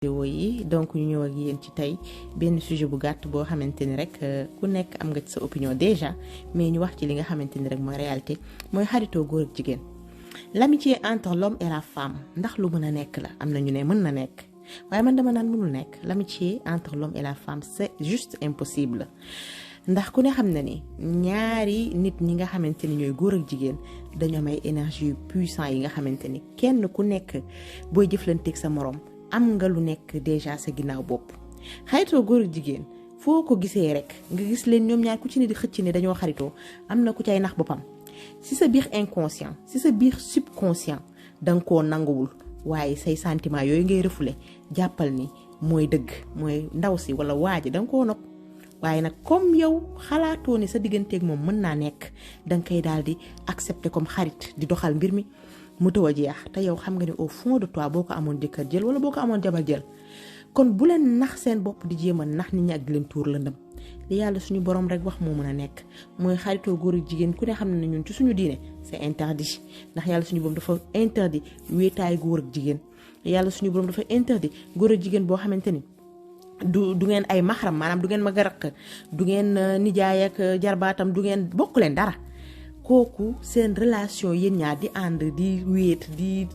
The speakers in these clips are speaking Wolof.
vidéo yi donc ñu ñëw ak yéen ci tey benn sujet bu gàtt boo xamante ni rek ku nekk am nga ci sa opinion déjà mais ñu wax ci li nga xamante ni rek mooy réalité mooy xaritoo góor ak jigéen. L'amitié entre l'homme et la femme ndax lu mën a nekk la am na ñu ne mën na nekk waaye man dama naan mënul nekk. L'amitié entre l'homme et la femme c'est juste impossible ndax ku ne xam na ni ñaari nit ñi nga xamante ni ñooy góor ak jigéen dañoo am ay énergie puissant yi nga xamante ni kenn ku nekk booy jëflanteeg sa morom am nga lu nekk déjà sa ginnaaw bopp. xaritoo góor ak jigéen foo ko gisee rek nga gis leen ñoom ñaar ku ci ne di xëcc ne dañoo xaritoo am na ku cay nax boppam si sa biir inconscient si sa biir subconscient danga koo nanguwul waaye say sentiment yooyu ngay refoulé jàppal ni mooy dëgg mooy ndaw si wala waaji danga koo nopp waaye nag comme yow xalaatoo ni sa digganteeg moom mën naa nekk danga koy daal di accepter comme xarit di doxal mbir mi mu taw a jeex te yow xam nga ni au fond de toi boo ko amoon jëkkër jël wala boo ko amoon jabar jël kon bu leen nax seen bopp di jéem a nax nit ñi ak di leen tuur lëndëm li yàlla suñu borom rek wax moo mën a nekk mooy xaritoo góor ak jigéen ku ne xam ne ñun ci suñu diine c'est interdit ndax yàlla suñu borom dafa interdit wéetaay góor ak jigéen yàlla suñu borom dafa interdit góor ak jigéen boo xamante ni du ngeen ay maxaram maanaam du ngeen mag a raq du ngeen nijaay ak jarbaatam du ngeen bokk leen dara kooku seen relation yéen ñaar di ànd di wéet di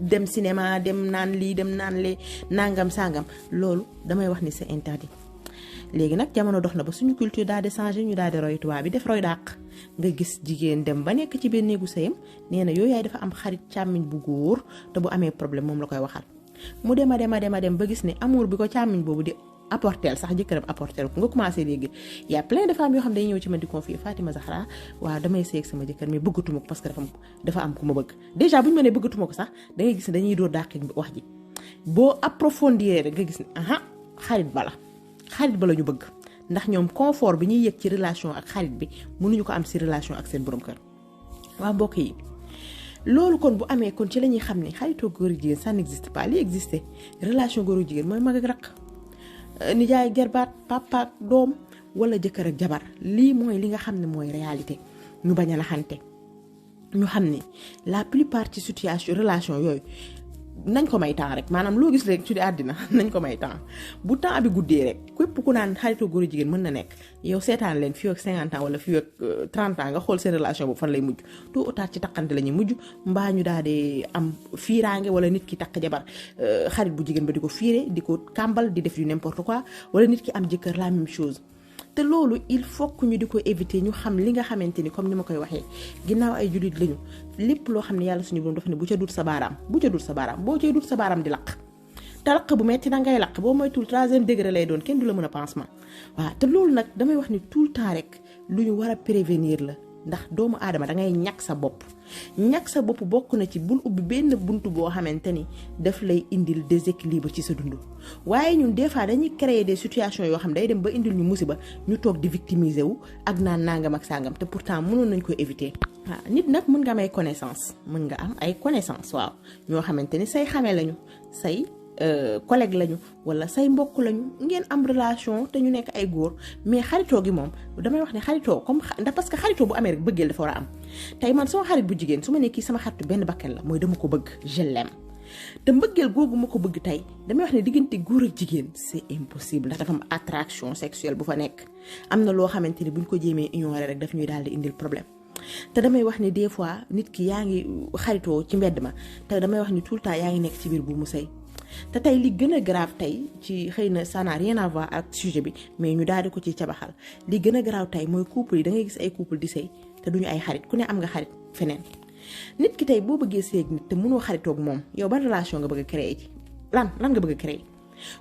dem cinéma dem naan lii dem naan lee nangam sangam loolu damay wax ni c'est interdit. léegi nag jamono dox na ba suñu culture daal di changer ñu daal di roy tubaab bi def roy dàq nga gis jigéen dem ba nekk ci benn néegu sëyam nee na yooyu yaay dafa am xarit càmmiñ bu góor te bu amee problème moom la koy waxal mu dem ba gis ne amour bi ko càmmiñ boobu di apporter sax jëkkëram apporter ko nga commencé léegi y a plein de femmes yoo xam ne dañuy ñëw ci man di confier Fatima Zahra waaw damay sëy ak sama jëkkër mais bëggatuma ko parce que dafa am ku ma bëgg déjà bu ñu mënee bëggatuma ko sax da ngay gis ne dañuy door dàq wax ji boo approfondir rek nga gis ne xarit ba la ñu bëgg ndax ñoom confort bi ñuy yëg ci relation ak xarit bi mënuñu ko am ci relation ak seen borom kër. waa mbokk yi loolu kon bu amee kon ci la ñuy xam ne xaritoo góor ak jigéen ça n'existe pas li existé relation góor ak jigéen mooy mag ak rakk nijaay gerbaat papa ak doom wala jëkkër ak jabar lii mooy li nga xam ne mooy réalité ñu bañ a naxante ñu xam ne la plupart ci situation relation yooyu nañ ko may temps rek maanaam loo gis rek ci àddina nañ ko may temps bu temps bi guddee rek képp ku naan xaritoo góor jigéen mën na nekk yow seetaan leen fii ak 50 ans wala fii ak 30 ans nga xool seen relation boobu fan lay mujj tôt ou tard ci takkante la ñuy mujj mbaa ñu daal di am fiiraange wala nit ki takk jabar xarit bu jigéen ba di ko fiire di ko kàmbal di def yu n'importe quoi wala nit ki am jëkkër la même chose. te loolu il faut que ñu di ko éviter ñu xam li nga xamante ni comme ni ma koy waxee ginnaaw ay jullit lañu lépp loo xam ne yàlla suñu borom dafa ne bu ca dut sa baaraam boo cay dut sa baaraam di laq te laq bu metti da ngay laq boo moytul 3e degré lay doon kenn du la mën a pansement waaw te loolu nag damay wax ni tout le temps rek lu ñu war a prévenir la ndax doomu aadama da ngay ñàkk sa bopp bokk na ci bul ubbi benn buntu boo xamante ni daf lay indil déséquilibre ci sa dund waaye ñun des fois dañuy créer des situations yoo xam day dem ba indil ñu musiba ñu toog di victimiser wu ak naan nangam ak sangam te pourtant mënoon nañ ko éviter. waaw nit nag mën nga am ay connaissance waaw ñoo xamante ni say xame lañu say collègue lañu wala say mbokk lañu ngeen am relation te ñu nekk ay góor mais xaritoo gi moom damay wax ne xaritoo comme ndax parce que xaritoo bu amee rek bëggeel dafa war a am tey man sama xarit bu jigéen su ma ne kii sama xaritu benn bakkan la mooy dama ko bëgg je l'aime te mbëggeel googu ma ko bëgg tey damay wax ne diggante góor ak jigéen c'est impossible ndax dafa am attraction sexuelle bu fa nekk am na loo xamante ni buñ ko jéemee ignorer rek daf ñuy daal di indil problème te damay wax ni des fois nit ki yaa ngi xaritoo ci mbedd ma te damay wax ni tout le temps yaa ngi nekk ci biir bu mu sëy te tey li gën a grave tey ci xëy na ça n'a rien à voir ak sujet bi mais ñu daal di ko ci cabaxal li gën a grave tey mooy couple yi da ngay gis ay couple di sëy te duñu ay xarit ku ne am nga xarit feneen nit ki tey boo bëggee sëy ak nit te mënoo xaritoog moom yow ban relation nga bëgg a créer ci lan nga bëgg a créer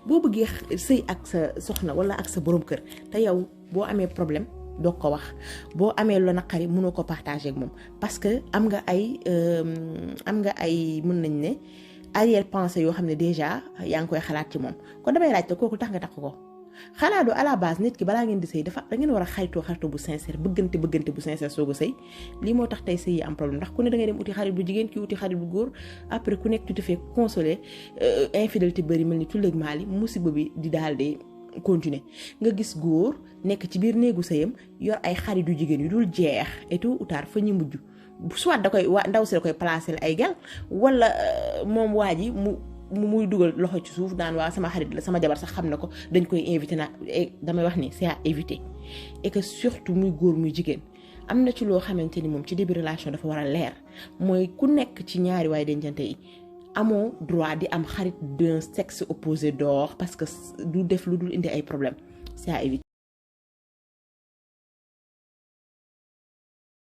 boo bëggee sëy ak sa soxna wala ak sa borom kër te yow boo amee problème doo ko wax boo amee lu naqari mënoo ko partager ak moom parce que am nga ay mën nañ ne arrière pensée yoo xam ne déjà yaa ngi koy xalaat ci moom kon damay laajte kooku tax nga takk ko xanaa du à la base nit ki balaa ngeen di sëy da ngeen war a xaritoo bu sincère bëggante bu sincère soog a sëy lii moo tax tey sëy yi am problème ndax ku ne da ngay dem uti xarit bu jigéen ki uti xarit bu góor après ku nekk tu te fais consoler infidélité bëri mel ni tulleeg maali musiba bi di daal di continuer nga gis góor nekk ci biir néegu sëyam yor ay xarit yu jigéen yu dul jeex et tout ou tard fa ñu mujj soit da koy ndaw si da koy placer ay gal wala moom waa ji mu muy dugal loxo ci suuf daan waa sama xarit la sama jabar sax xam na ko dañ koy invité na damay wax ni c'est à éviter et que surtout muy góor muy jigéen am na ci loo xamante ni moom ci début relation dafa war a leer mooy ku nekk ci ñaari waaye dencante yi amoo droit di am xarit d'un sexe opposé dehors parce que du def lu dul indi ay problème c'est à éviter